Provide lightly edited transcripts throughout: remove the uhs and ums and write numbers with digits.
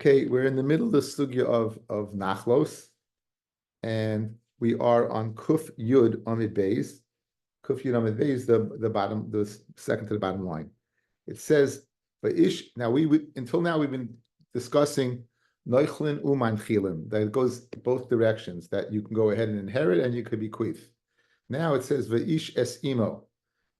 Okay, we're in the middle of the sugya of Nachlos, and we are on Kuf Yud Amid Beis. Kuf Yud Amid Beis, the bottom, the second to the bottom line. It says, "Va'ish." Now until now we've been discussing Noichlin Uman Chilim. That it goes both directions. That you can go ahead and inherit, and you could be queef. Now it says Va'ish es imo,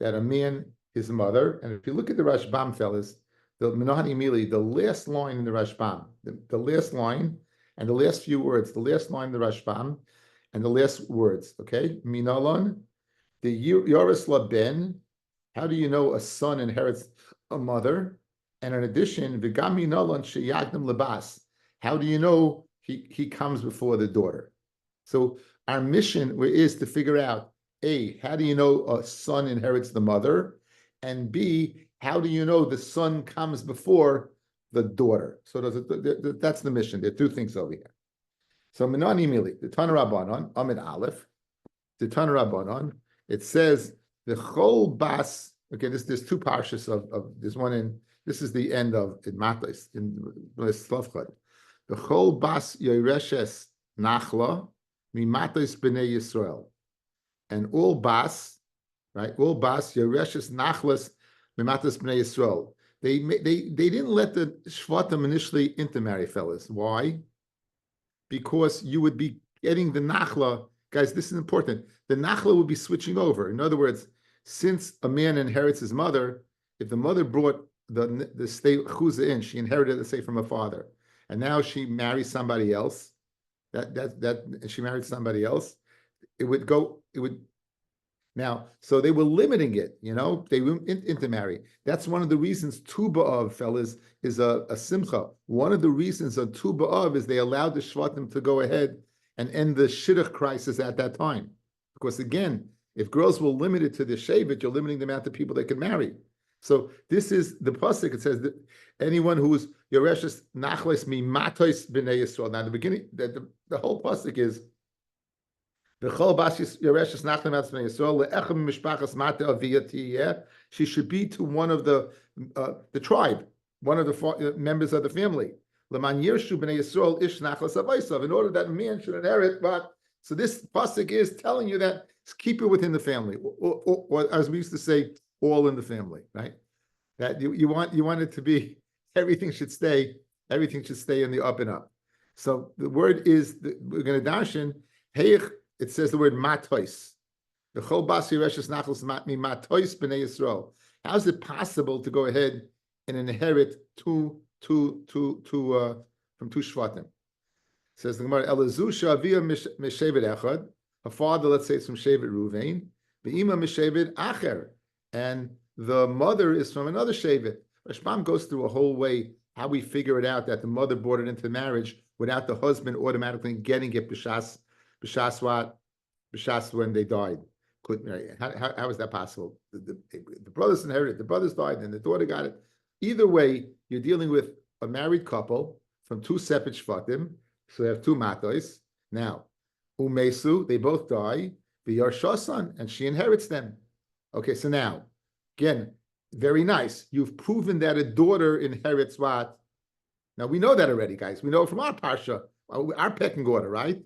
that a man, his mother, and if you look at the Rashbam, fellas, the Menahan Emili, the last line in the Rashbam, the last line and the last few words, the last line in the Rashbam and the last words, okay? Minalon, the Yoris La Ben, how do you know a son inherits a mother? And in addition, Vigam Minalon Sheyagdim Labas, how do you know he comes before the daughter? So our mission is to figure out, A, how do you know a son inherits the mother? And B, how do you know the son comes before the daughter? So that's the mission. There are two things over here. So Menani Mili, the Tan Rabbanon, Amid Aleph, the Tan Rabbanon, it says the Chol Bas, okay, there's two parshas of this one in, this is the end of in Matos, in Slavchad. The Chol Bas Yoreshes Nachla, Mimatos B'nei Yisrael. And all Bas, right? All Bas Yoreshes Nachlas Mimatos B'nei Yisrael. They didn't let the Shvatim initially intermarry, fellas. Why? Because you would be getting the Nachla, guys. This is important. The Nachla would be switching over. In other words, since a man inherits his mother, if the mother brought the state Chuza in, she inherited, let's say, from her father, and now she marries somebody else. That she married somebody else, it would now. So they were limiting it, they were intermarry. That's one of the reasons Tu B'Av, fellas, is a simcha. One of the reasons of Tu B'Av is they allowed the Shvatim to go ahead and end the shidduch crisis at that time. Because again, if girls were limited to the shevet, you're limiting the amount of people they can marry. So this is the pasuk. It says that anyone who's Yoreshes Nachles Mimatos B'nei Yisrael. Now, the beginning, the whole pasuk is the Chol Bas Yoreshes Nachles B'nei Yisrael le'echem mishpachas mata aviyah. She should be to one of the tribe, one of the members of the family. L'man Yershu B'nei Yisrael ish Nachles Avaisav. In order that a man should inherit, but so this pasuk is telling you that keep it within the family, or as we used to say, all in the family, right? That you want it to be, everything should stay in the up and up. So the word is, we're going to darshan, it says the word matois. The chol bas yireshes nachlos matmi matois b'nei Yisrael. How is it possible to go ahead and inherit from two shvatim? Says the Gemara, Elazu shavia mishevet echad. Her father, let's say, it's from Shevet Ruvain. Be'ima mishevet acher. And the mother is from another Shevet. Rashbam goes through a whole way how we figure it out that the mother brought it into marriage without the husband automatically getting it b'shas when they died. How is that possible? The brothers inherited, the brothers died, and the daughter got it. Either way, you're dealing with a married couple from two separate shvatim, so they have two matos. Now, umesu, they both die, v'yarshasan, and she inherits them. Okay, so now, again, very nice. You've proven that a daughter inherits what? Now, we know that already, guys. We know from our parsha, our pecking order, right?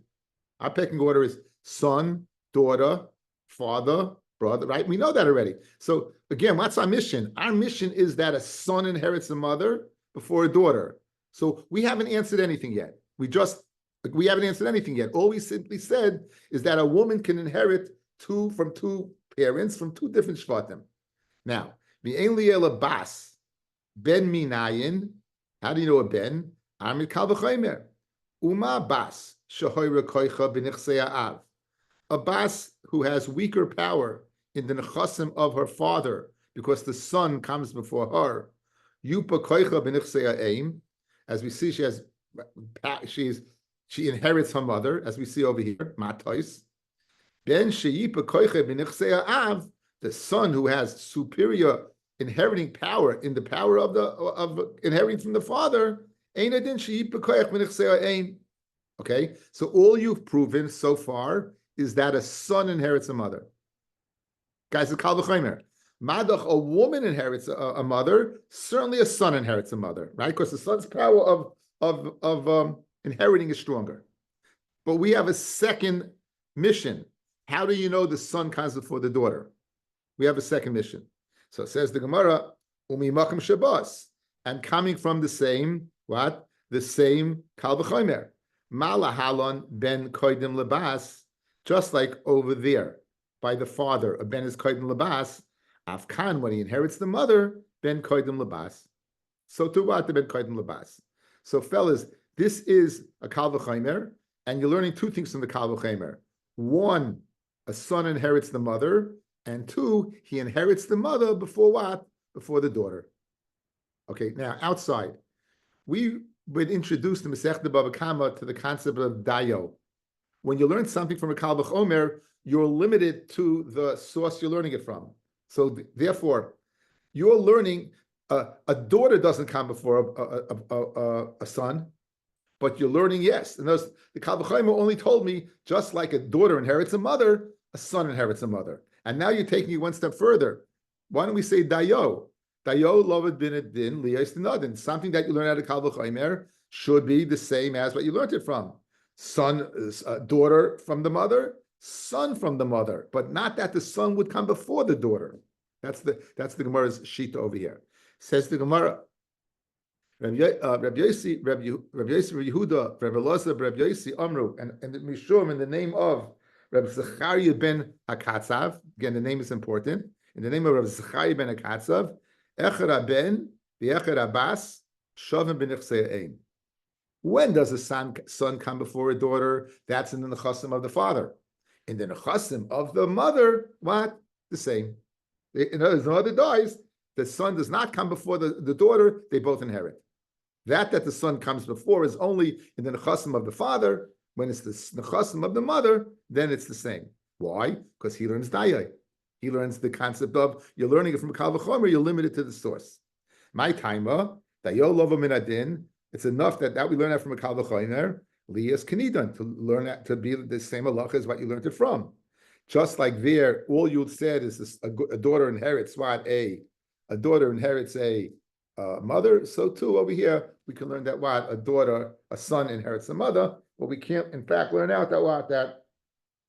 Our pecking order is son, daughter, father, brother, right? We know that already. So, again, what's our mission? Our mission is that a son inherits a mother before a daughter. So, we haven't answered anything yet. We haven't answered anything yet. All we simply said is that a woman can inherit from two parents from two different shvatim. Now, v'ein li'ela bas ben minayin. How do you know a ben? Amid kal v'chaymer. Uma bas shehoyra koicha b'nichsei ha'av. A bas who has weaker power in the nechasim of her father because the son comes before her. Yupa koicha b'nichsei ha'eim. As we see, she inherits her mother, as we see over here, matos. Ben sheyipa koicha b'nichsei ha'av. The son who has superior inheriting power in the power of inheriting from the father, okay? So all you've proven so far is that a son inherits a mother. Guys, it's kal v'chomer. Madach, a woman inherits a mother, certainly a son inherits a mother, right? Because the son's power of inheriting is stronger. But we have a second mission. How do you know the son comes before the daughter? We have a second mission. So it says the Gemara, Umi Makam Shabbos, and coming from the same, what? The same Kal V'chomer. Malahalon ben Koidim Labas, just like over there, by the father, a ben is Koidim Labas, Afkan, when he inherits the mother, ben Koidim Labas. So to what? The ben Koidim Labas. So fellas, this is a Kal V'chomer, and you're learning two things from the Kal V'chomer. One, a son inherits the mother, and two, he inherits the mother before what? Before the daughter. Okay, now outside, we would introduce the Masechta Bava Kama to the concept of dayo. When you learn something from a Kal V'chomer, you're limited to the source you're learning it from. So therefore, you're learning, a daughter doesn't come before a son, but you're learning, yes. And the Kal V'chomer only told me, just like a daughter inherits a mother, a son inherits a mother. And now you're taking it one step further. Why don't we say dayo? Dayo lovad bin adin liyos dinadin. Something that you learn out of Kal V'chomer should be the same as what you learned it from. Son, daughter from the mother, son from the mother, but not that the son would come before the daughter. That's the Gemara's shita over here. Says the Gemara, Rabbi Yossi, Rabbi Yehuda, Rabbi Elazar, Rabbi Yossi, Amru, and Mishum in the name of Rabbi Zechariah ben Hakatzav. Again, the name is important. In the name of Rabbi Zechariah ben Hakatzav, Echad ben v'Echad Abbas Shavim ben Ein. When does a son come before a daughter? That's in the nechasim of the father. In the nechasim of the mother, what? The same. In other words, the mother dies, the son does not come before the daughter, they both inherit. That the son comes before is only in the nechasim of the father. When it's the nechasim of the mother, then it's the same. Why? Because he learns dayai. He learns the concept of, you're learning it from Kal V'chomer, you're limited to the source. My taima, dayo lova min adin, it's enough that we learn that from a Kal V'chomer, liyas kenidan, to learn that, to be the same halacha as what you learned it from. Just like there, all you said is this, a daughter inherits what? A daughter inherits a mother, so too over here, we can learn that what? A son inherits a mother, but we can't, in fact, learn out that what? That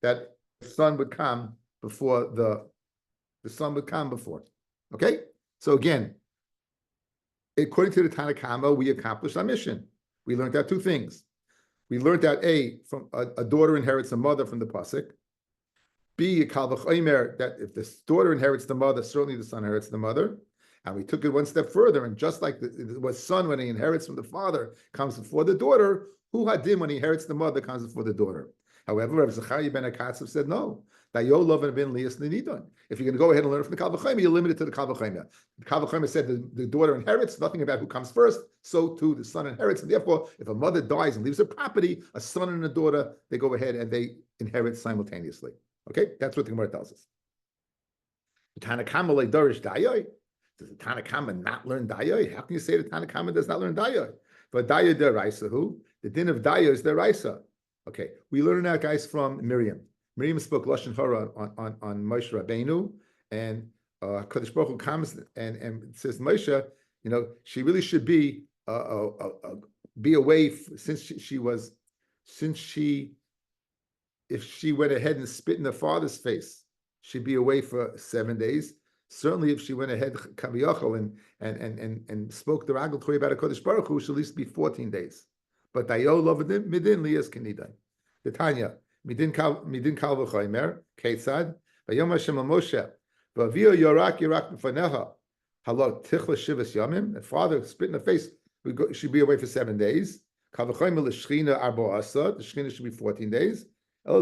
the son would come before the son would come before. Okay? So again, according to the Tanakama, we accomplished our mission. We learned out two things. We learned out from a daughter inherits a mother from the pasuk. B, a Kal V'chomer, that if the daughter inherits the mother, certainly the son inherits the mother. And we took it one step further, and just like the son, when he inherits from the father, comes before the daughter, who hadim, when he inherits the mother, comes before the daughter. However, Rabbi Zechariah ben Hakatzav said no. If you're going to go ahead and learn from the Kal V'chomer, you're limited to the Kal V'chomer. The Kal V'chomer said the daughter inherits, nothing about who comes first, so too the son inherits. And therefore, if a mother dies and leaves her property, a son and a daughter, they go ahead and they inherit simultaneously. Okay, that's what the Gemara tells us. The Tanakama le dorish dayoi. Does the Tanakama not learn dayoi? How can you say the Tanakama does not learn dayoi? But dayoi deraisa, who? The din of dayoi is deraisa. Okay, we learn that, guys, from Miriam. Miriam spoke lashon hara on Moshe Rabbeinu, and Kadosh Baruch Hu comes and says, Moshe, she really should be away if she went ahead and spit in her father's face, she'd be away for 7 days. Certainly, if she went ahead kaviyachol and spoke the Ragel Torah about a Kodesh Baruch Hu, she'll at least be 14 days. But dayo lovadin midin liyas kenidan. The Tanya midin kal v'chomer ketzad vayom Hashem Moshe v'avio yorak b'faneha halot tichla shivas yamim. The father spit in the face. She'd be away for 7 days. Kal v'chomer l'shchina arbo asa. The shchina should be 14 days. Right.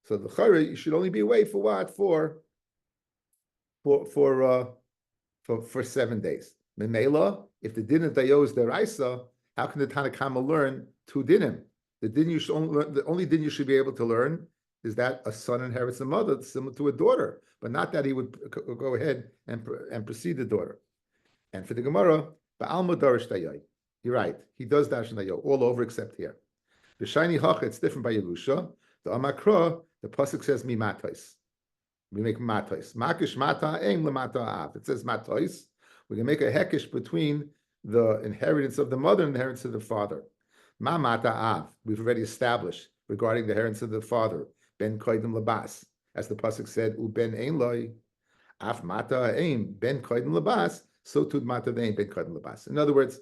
So the chayre, you should only be away for what? For 7 days. Memela, if the din of dayo is deraisa, how can the Tanakama learn two dinim? The only din you should be able to learn is that a son inherits a mother, similar to a daughter, but not that he would go ahead and precede the daughter. And for the Gemara, ba'alma darish dayo. You're right. He does dash dayo all over except here. The shiny hach, it's different by Yerusha. The Amakra, the pasuk says mi matais. We make matais. Makish mata aim lemata av. It says matais. We can make a hekish between the inheritance of the mother and the inheritance of the father. Ma mata av, we've already established regarding the inheritance of the father. Ben koidim labas, as the pasuk said, u ben ein loy, af mata aim ben koidim labas, so tud mata aim ben koidim labas. In other words,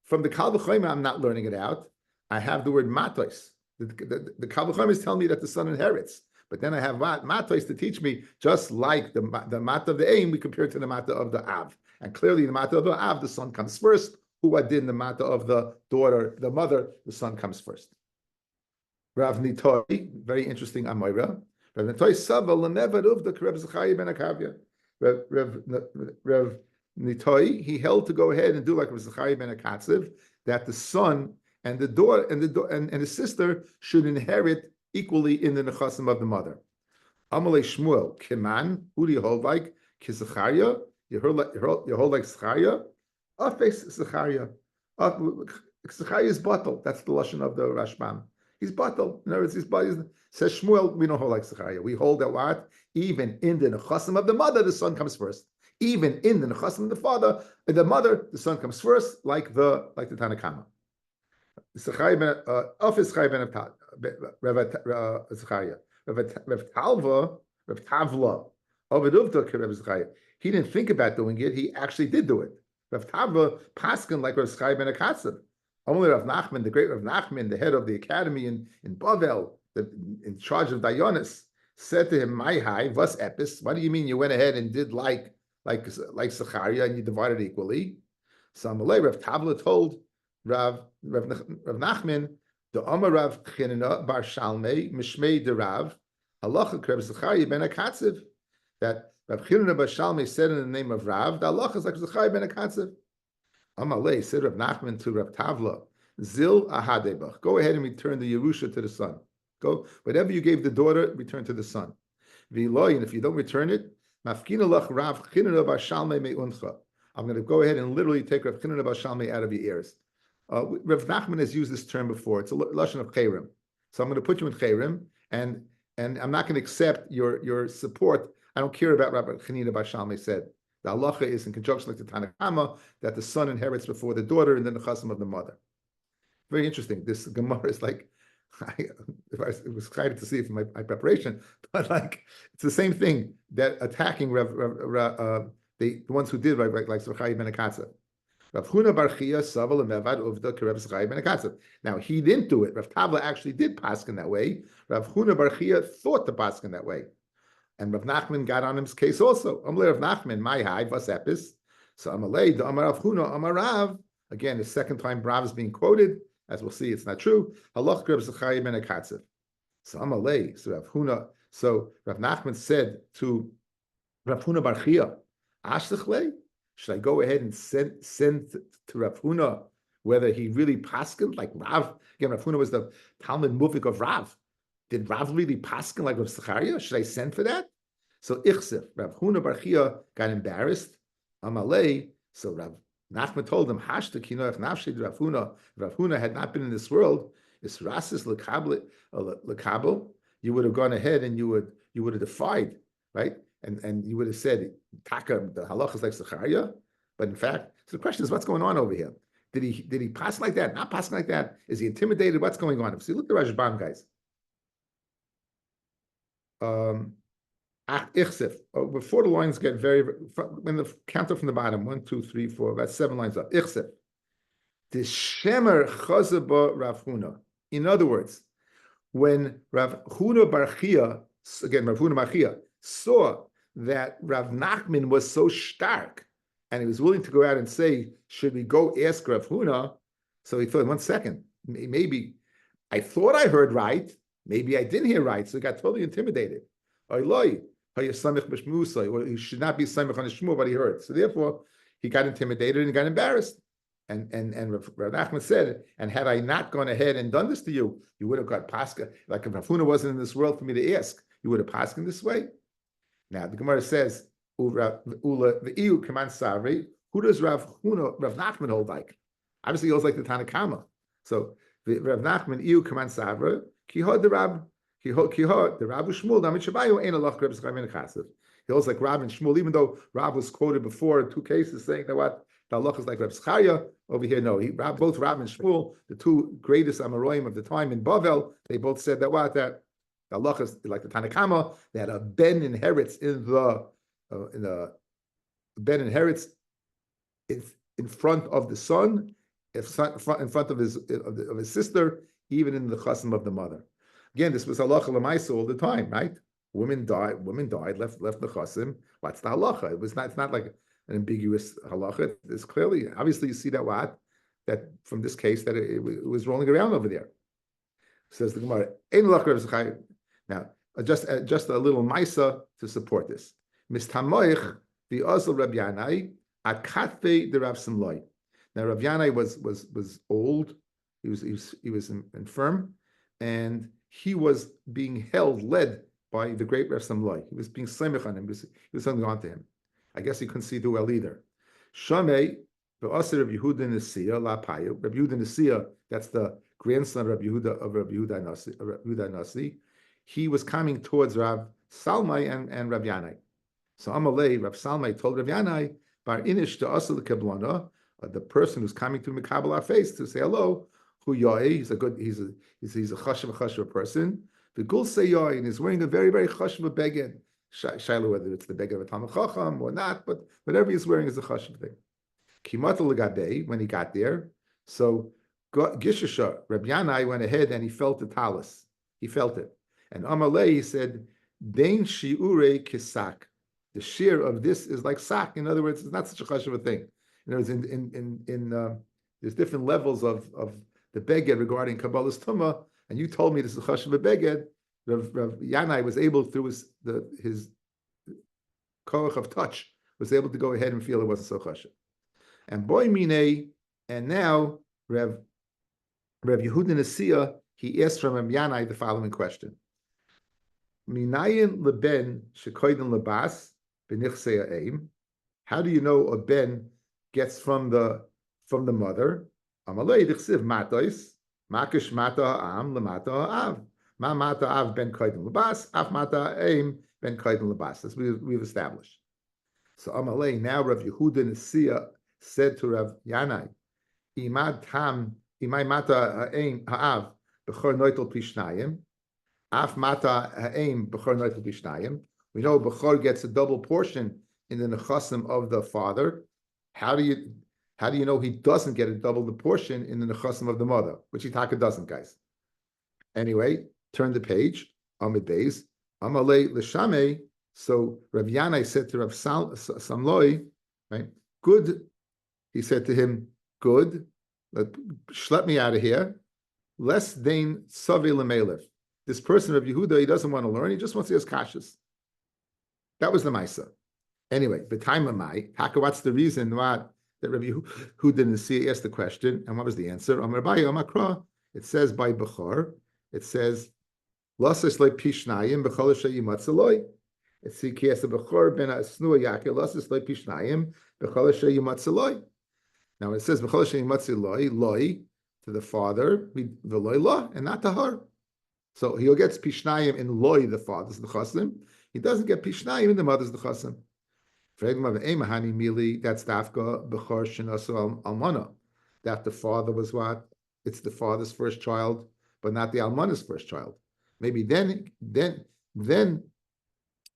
from the Kal V'chomer, I'm not learning it out. I have the word matos. The Kal V'chomer is telling me that the son inherits. But then I have matos to teach me, just like the mata of the aim, we compare it to the mata of the av. And clearly, the mata of the av, the son comes first. Who I did in the mata of the daughter, the mother, the son comes first. Rav Nitoi, very interesting Amoira. Rav Nitoi Sava Lanevad Uvda Reb Zechariah ben Akavia. Rav Nitoi, he held to go ahead and do like Reb Zechariah ben Akatziv, that the son and the daughter and the sister should inherit equally in the nechasim of the mother. Amalei Shmuel Kiman, who do you hold like? Kizachariah, you hold like Zechariah. Afes Zechariah. Zechariah is batal. That's the lashon of the Rashbam. He's batal. In other words, his body says Shmuel. We don't hold like Zechariah. We hold that what? Even in the nechasim of the mother, the son comes first. Even in the nechasim of the father, the mother, the son comes first, like the Tanakama. Zechariah ben Afes Zechariah ben Zechariah. Rev Tavla. Zechariah. He didn't think about doing it. He actually did do it. Rav Tavla paskin like Rav Zechariah ben Akatziv. Only Rav Nachman, the great Rav Nachman, the head of the academy in Bavel, in charge of Dayanis, said to him, "My high, was epis? What do you mean you went ahead and did like Zechariah and you divided equally?" So Amalei, Rav Tavla told Rav Nachman, the Amar Rav Chinina bar Shalmei Mishmei de Rav Halacha Rav Zechariah ben Akatziv, that Rav Chinina bar Shalmei said in the name of Rav, the halacha is like Zechariah ben Akatziv. Amalei said Rav Nachman to Rav Tavla, Zil ahadebach. Go ahead and return the Yerusha to the son. Go, whatever you gave the daughter, return to the son. V'loy, and if you don't return it, mafkina lach Rav Chinina bar Shalmei me'uncha. I'm going to go ahead and literally take Rav Chinina bar Shalmei out of your ears. Rav Nachman has used this term before. It's a lashon of chayrim. So I'm going to put you in chayrim, and I'm not going to accept your support. I don't care about Rabbi Chanina bar Shalmei said. The halacha is in conjunction with the Tanakama that the son inherits before the daughter and then the chasam of the mother. Very interesting. This Gemara is like, I was excited to see it from my preparation, but like it's the same thing that attacking the ones who did like Zechariah ben Akatziv. Rav Huna bar Chia saval mevad uvda Rav Zechariah ben Akatziv. Now he didn't do it. Rav Tavla actually did paskin that way. Rav Huna bar Chia thought to paskin that way. And Rav Nachman got on his case also. Amalei Rav Nachman, my high, was epis. So Amalei, the Amar Rav Huna, Amar Rav. Again, the second time Rav is being quoted. As we'll see, it's not true. Halach Rav Zechariah ben Akatziv. So Amalei, so Rav Huna, so Rav Nachman said to Rav Huna bar Chia, Ashdechlei, should I go ahead and send to Rav Huna whether he really paskined like Rav? Again, Rav Huna was the Talmud Muvik of Rav. Did Rav really paskin like Rav Zechariah? Should I send for that? So Ichsef, Rav Huna bar Chia got embarrassed. Amalei, so Rav Nachman told him, Hashta kino if nafshid Rav Huna. Rav Huna had not been in this world. Is rasis lekabel. You would have gone ahead and you would have defied, right? And you would have said, Taka, the halach is like Zechariah. But in fact, so the question is, what's going on over here? Did he pass like that? Not passing like that? Is he intimidated? What's going on? So look at Rashbam, guys. Before the lines get when the counter from the bottom, 1, 2, 3, 4, about 7 lines up. Ichsef. The Shemer Chazaba Rav Huna. In other words, when Rav Huna bar Chia, again, Rav Huna bar Chia, saw that Rav Nachman was so stark, and he was willing to go out and say, should we go ask Rav Huna? So he thought, 1 second, maybe I thought I heard right, maybe I didn't hear right, so he got totally intimidated. Or he should not be samech on his shmur, but he heard. So therefore, he got intimidated and got embarrassed. And Rav Nachman said, and had I not gone ahead and done this to you, you would have got paska. Like if Rav Huna wasn't in this world for me to ask, you would have paskin this way. Now the Gemara says, Ula the iu kaman savri. Who does Rav Nachman hold like? Obviously, he holds like the Tanakama. So Rav Nachman iu kaman savri. Kihod the Rab. Kihod the Rav Shmuel. Damit shabayu ein alach Reb Zechariah ben Akatziv. He holds like Rav and Shmuel, even though Rav was quoted before in 2 cases saying that what The halacha is like Reb Zcharia over here. No, both Rab and Shmuel, the two greatest Amoraim of the time in Bavel, they both said that that the halacha is like the Tanakama, that a ben inherits in the ben inherits in front of the son, in front of his sister, even in the chasm of the mother. Again, this was halacha l'maisa all the time, right? Women died, left the chasim. What's the halacha? It's not like an ambiguous halacha. It's clearly, obviously, you see that from this case that it was rolling around over there. Says the Gemara. Now, just a little maisa to support this. Mistamoich the Azal Rabbi Yanai akatve the Rav Simloi. Now Rav Yanai was old. He was infirm, and he was being led by the great Rav Simloi. He was being semich on him. He was hanging on to him. I guess he couldn't see too well either. Shamei the Aser of Yehuda Nesiya La Payu. Rabbi Yehuda Nesiya, that's the grandson of Rabbi Yehuda Nasi. He was coming towards Rav Salmai and Rav Yanai. So Amalei, Rav Salmai told Rav Yanai, Bar Inish to Asal Keblana, the person who's coming to Mikabel our face to say hello, who Yoi, he's a chashav person. The Gul say Yoi, and he's wearing a very, very chashav beged. Shiloh, whether it's the beged of a Talmud Chacham or not, but whatever he's wearing is a chashav thing. Kimata Lagabe, when he got there, so Gishasha, Rabbi Yanai went ahead and he felt the talis. He felt it. And Amalei said, Dain Shiure Kisak. The shear of this is like sak. In other words, it's not such a chashav a thing. In other words, there's different levels of the beged regarding Kabbalah's Tumah, and you told me this is chashav a beged. Rav Yanai was able, through his koach of touch, was able to go ahead and feel it wasn't so chashav. And boy mine, and now Rav Yehuda Nesiya, he asked from Rav Yanai the following question: Minayin leben shekoiden lebas benichsei ha'eim. How do you know a ben gets from the mother? Amalei dichsiv matais makish mata ha'am lemata ha'av. Ma mata av ben koiden lebas af mata ha'eim ben koiden lebas. That's what we've established. So Amalei, now Rav Yehuda Nesiya said to Rav Yanai, imay mata ha'av b'chor noitel pishnayim. Af mata ha'eim b'chor noitel pishnayim. We know b'chor gets a double portion in the nechasim of the father. How do you know he doesn't get a double the portion in the nechasim of the mother? Which Itaka doesn't, guys. Anyway, turn the page. Amid Beis. Amalei l'shamei. So Rav Yanai said to Rav Samloi, right? Good. He said to him, good. Schlepp me out of here. Less than savi lemelef. This person of Yehuda, he doesn't want to learn. He just wants to ask kashas. That was the Maisa. Anyway, the time of my Haka, what's the reason that Rabbi who didn't see asked the question, and what was the answer? It says by Bechor, it says Lasas le pishnayim bechol sheyimatzeloi. It says Kiesa Bechor ben asnua yakel Lasas le pishnayim bechol sheyimatzeloi. Now it says bechol sheyimatzeloi loi to the father, the loi la, and not to her. So he gets pishnayim in loi, the father's the chasim. He doesn't get pishnayim in the mother's the chasim. That's dafka bechor shenasu almana. That the father was what? It's the father's first child, but not the almana's first child. Maybe then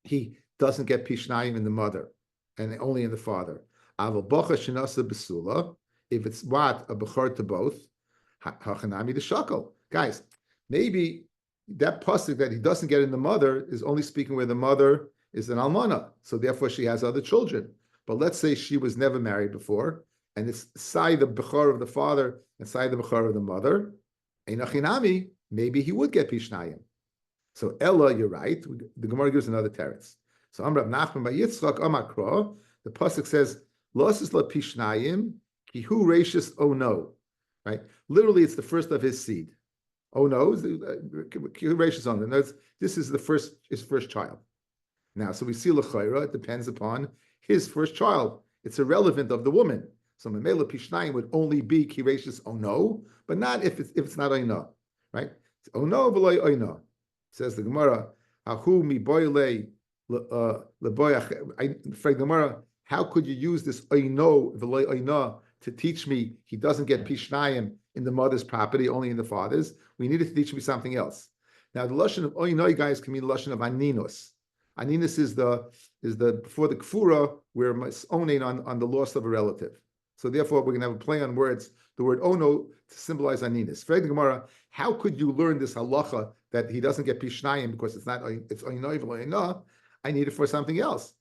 he doesn't get pishnayim in the mother, and only in the father. Aval bocha shenasa besula. If it's what a bechor to both, hachanami the shakal. Guys, maybe that pasuk that he doesn't get in the mother is only speaking where the mother is an almana, so therefore she has other children. But let's say she was never married before, and it's sai the bechor of the father and sai the bechor of the mother. Einachinami, maybe he would get pishnayim. So Ella, you're right. The Gemara gives another teretz. So Amrav Nachman by Yitzchak Amakra, the pasuk says Losis la pishnayim kihu rashis oh no, right? Literally, it's the first of his seed. Oh no, kihu rashis oh no. This is his first child. Now, so we see l'chayra, it depends upon his first child. It's irrelevant of the woman. So memela pishnayim would only be kirashis ono, but not if it's not oina, right? It's ono v'loy oina. Says the Gemara, Ahu mi boyle leboyach. The Gemara, how could you use this oino v'loy oina to teach me he doesn't get pishnayim in the mother's property, only in the father's? We needed to teach me something else. Now the lashon of oinoi, guys, can mean the lashon of aninus. Aninus is the before the kfura we're owning on the loss of a relative. So therefore we're going to have a play on words. The word ono to symbolize aninus. Frag the Gemara, how could you learn this halacha that he doesn't get pishnayim because it's oinoi v'loy? I need it for something else.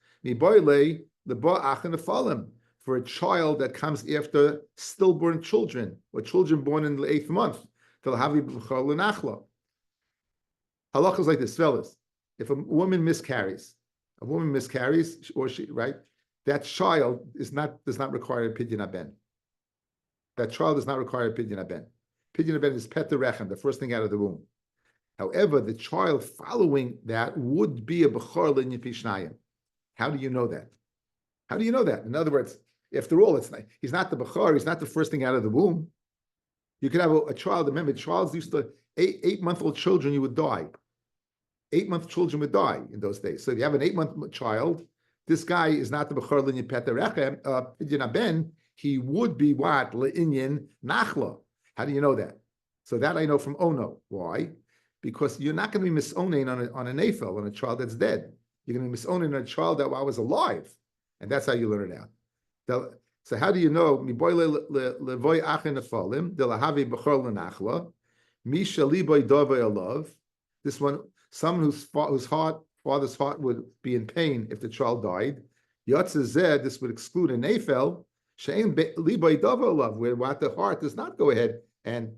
For a child that comes after stillborn children or children born in the 8th month. Halacha is like this, fellas. If a woman miscarries, or she, right, that child does not require a pidyon aben. That child does not require a pidyon aben. Pidyon aben is pet rechem, the first thing out of the womb. However, the child following that would be a bechor l'inyan pishnayim. How do you know that? How do you know that? In other words, after all, he's not the bechor, he's not the first thing out of the womb. You could have a child. Remember, childs used to 8-month-old children. You would die. 8-month children would die in those days. So if you have an 8-month child, this guy is not the bechor l'inyan petarechem pidyon aben. He would be what l'inyan nachla. How do you know that? So that I know from Ono. Why? Because you're not going to be misoning on an afel, on a child that's dead. You're going to be misoning on a child that was alive, and that's how you learn it out. So how do you know? This one, someone whose father's heart would be in pain if the child died. This would exclude an afel, where what the heart does not go ahead and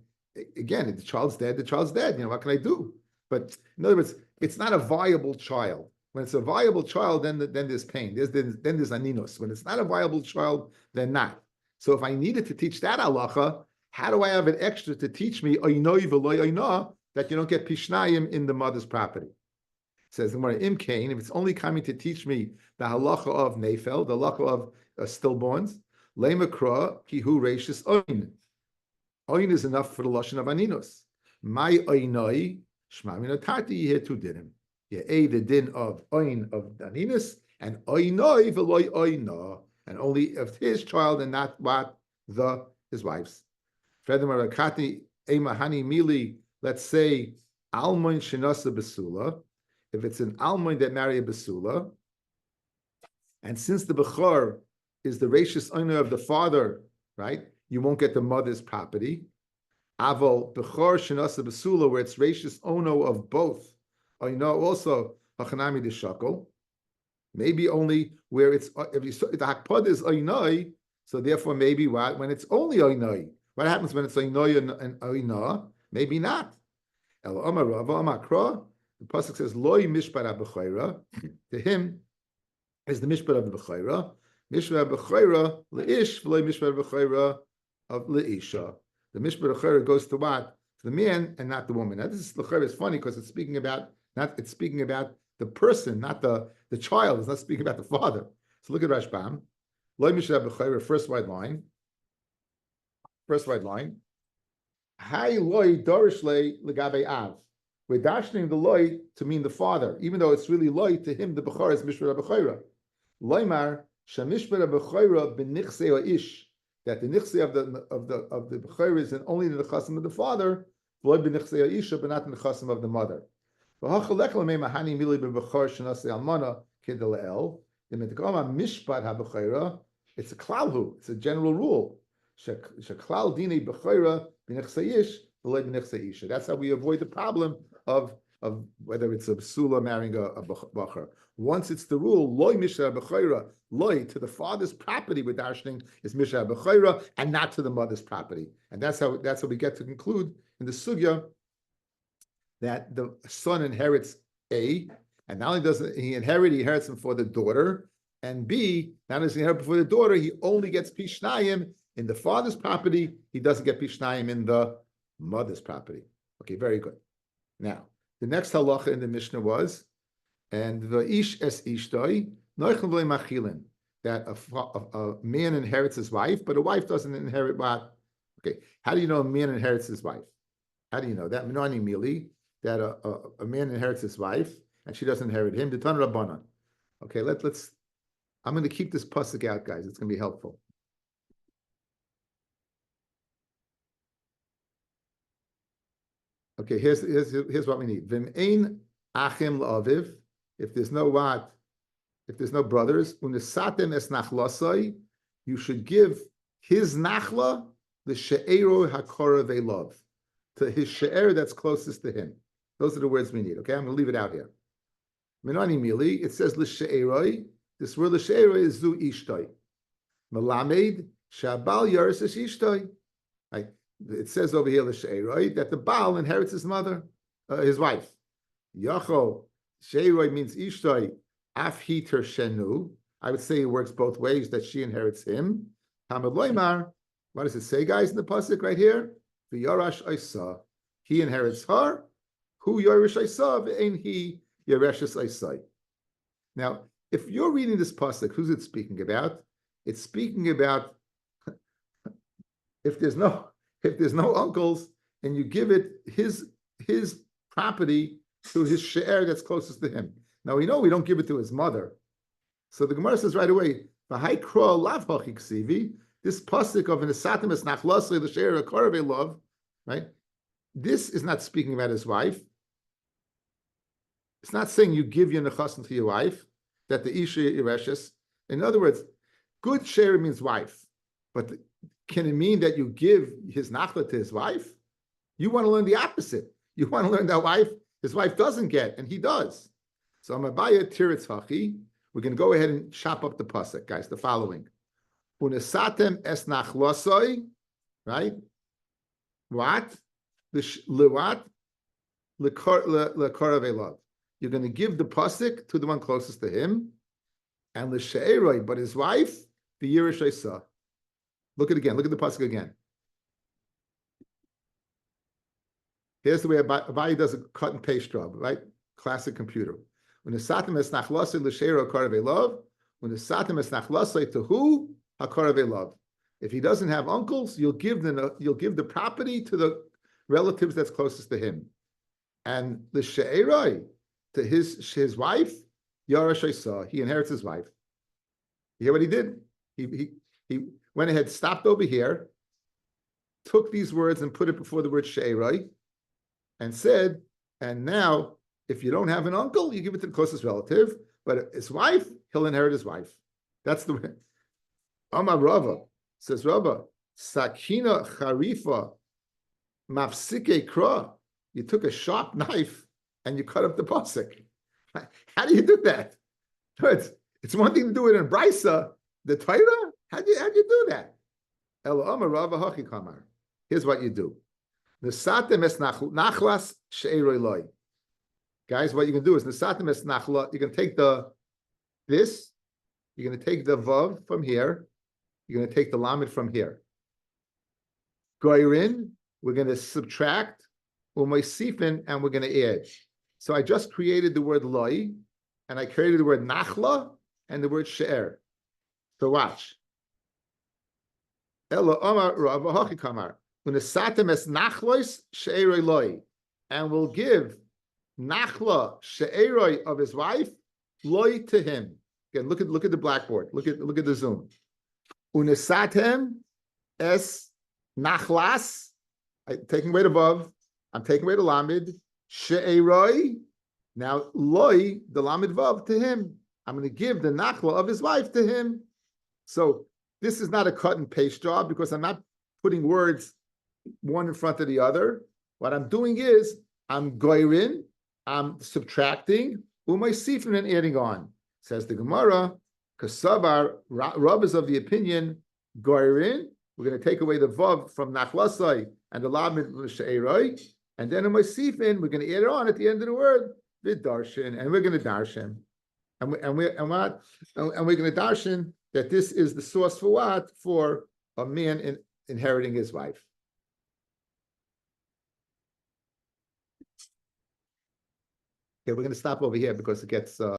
again, if the child's dead, the child's dead. You know, what can I do? But in other words, it's not a viable child. When it's a viable child, then there's pain. Then there's aninus. When it's not a viable child, then not. So if I needed to teach that halacha, how do I have an extra to teach me oinoi v'loy oina that you don't get pishnayim in the mother's property? It says the Gemara Imkain, if it's only coming to teach me the halacha of nefel, the halacha of stillborns, lemakra kihu reishis oin. Oin is enough for the lashon of aninus. My oinoi shma min atati here two dinim. The din of oin of aninus and oinoi v'loy oina, and only of his child and not what his wife's. Furthermore, rakati emahani mili. Let's say almoin shenasa besula. If it's an almoin that marry a besula, and since the bechor is the reishis oina of the father, right? You won't get the mother's property. Aval bechor shenasa besula, where it's reishis ono of both. Or you know also hachanami deshakel. Maybe only where it's if the hakpad is oinoi, so therefore maybe what when it's only oinoi. What happens when it's oinoi and oina? Maybe not. El Amar Rava Amakra. The pasuk says loy mishpar b'chayra. To him is the mishpar of the b'chayra. Mishpar b'chayra leish v'loy mishpar b'chayra of leisha. The mishpar b'chayra goes to what? To the man and not the woman. Now this is l'chayra is funny because it's speaking about the person, not the child. It's not speaking about the father. So look at Rashbam. Loy mishpar b'chayra, first white line. Hai loy dorish le legabe av. We're dashing the loy to mean the father, even though it's really loy to him. The bechor is mishpar b'chayra. Loymar shamishpar b'chayra b'nichsei o ish. That the nichsei of the bechayra is only in the chasim of the father, loy b'nichsei o isha, but not in the chasim of the mother. V'hachalech l'mei mahani mili b'bechor shenasei almana kedel. The mitkama mishpat habechayra. It's a klalhu. It's a general rule. Sheklal dini b'chayra b'nichsei ish. That's how we avoid the problem of whether it's a psula marrying a bacher. Once it's the rule, loy mishra b'chayra, loy to the father's property with darshaning is mishra b'chayra and not to the mother's property. And that's how we get to conclude in the sugya that the son inherits A, and not only does he inherits him for the daughter, and B, not only does he inherit for the daughter, he only gets pishnayim in the father's property. He doesn't get pishnayim in the mother's property. Okay, very good. Now, the next halacha in the Mishnah was, and the ish es ishtoi noichem v'le machilin, that a man inherits his wife, but a wife doesn't inherit what? Okay, how do you know a man inherits his wife? How do you know that? Minani mili, that a man inherits his wife and she doesn't inherit him. The Tan Rabbanan. Okay, let's I'm going to keep this pasuk out, guys. It's going to be helpful. Okay, here's what we need. V'mein achim la'aviv. If there's no what? If there's no brothers, unesatem es nachlasai, you should give his nachla the she'ero hakora ve'lov, to his she'er that's closest to him. Those are the words we need. Okay, I'm going to leave it out here. Minani mili, it says l'she'eroi. This word l'she'eroi is zu ishtoi. Melamed shabal yaris es ishtoi. Right. It says over here l'she'eroi that the Baal inherits his mother, his wife. Yacho she'eroi means ishtoi. Af hiter shenu. I would say it works both ways, that she inherits him. Hamad loymar. What does it say, guys, in the pasuk right here? The Yarash Isa. He inherits her. Who Yarash Isa? Ve'ein he Yareshus Isa. Now, if you're reading this pasuk, who's it speaking about? It's speaking about if there's no uncles, and you give it his property to his she'er that's closest to him. Now we know we don't give it to his mother. So the Gemara says right away, this pasuk of an esatim es nachlasli l'she'er akarve love, right? This is not speaking about his wife. It's not saying you give your nechasim to your wife, that the isha ireshes. In other words, good she'er means wife, but can it mean that you give his nachla to his wife? You want to learn the opposite. You want to learn that his wife doesn't get, and he does. So Amabaya Tiritz Hachi, we're going to go ahead and chop up the pasuk, guys. The following: Unesatem es nachlasoi, right? What? What? Lekoravelov. You're going to give the pasuk to the one closest to him, and l'she'eroi, but his wife, the Yirish Isa. Look at it again. Look at the pasuk again. Here's the way Abaye does a cut and paste job, right? Classic computer. When the satim es nachlasei l'she'ero karavelov, when the satim es nachlasei to who hakaravelov. If he doesn't have uncles, you'll give the property to the relatives that's closest to him, and the she'eroi to his wife, Yarash Isa. He inherits his wife. You hear what he did? He went ahead, stopped over here, took these words and put it before the word she'eroi, and said, and now, if you don't have an uncle, you give it to the closest relative, but his wife, he'll inherit his wife. That's the way. Amar Rava, says Rava, Sakina Charifa Mafsike Kra. You took a sharp knife and you cut up the pasuk. How do you do that? It's one thing to do it in Brisa, the Torah. How'd you do that? Elo Amar Rava Hachi Kamar. Here's what you do. Nesatem es nachlas she'eroi loy. Guys, what you can do is nesatem es nachla. You can take this. You're going to take the vav from here. You're going to take the lamed from here. Goyrin, we're going to subtract. Umoisifin, and we're going to add. So I just created the word loy, and I created the word nachla and the word she'er. So watch. Elo Amar Rav Hachi Kamar. And we'll give nachla she'eroi of his wife loy to him. Again, look at the blackboard. Look at the zoom. Unesatem es nachlas. I'm taking away the vav. I'm taking away the lamed. She'eroi. Now loy the lamed vav to him. I'm going to give the nachla of his wife to him. So this is not a cut and paste job because I'm not putting words one in front of the other. What I'm doing is I'm goyrin, I'm subtracting, umaysifin, and adding on. Says the Gemara, Kasavar, Rab is of the opinion, goyrin, we're going to take away the vav from nachlasai and the lamed she'eroi, and then umaysifin, we're going to add it on at the end of the word, vidarshin, and we're going to darshin. And we're going to darshin that this is the source for what? For a man inheriting his wife. Okay, we're going to stop over here because it gets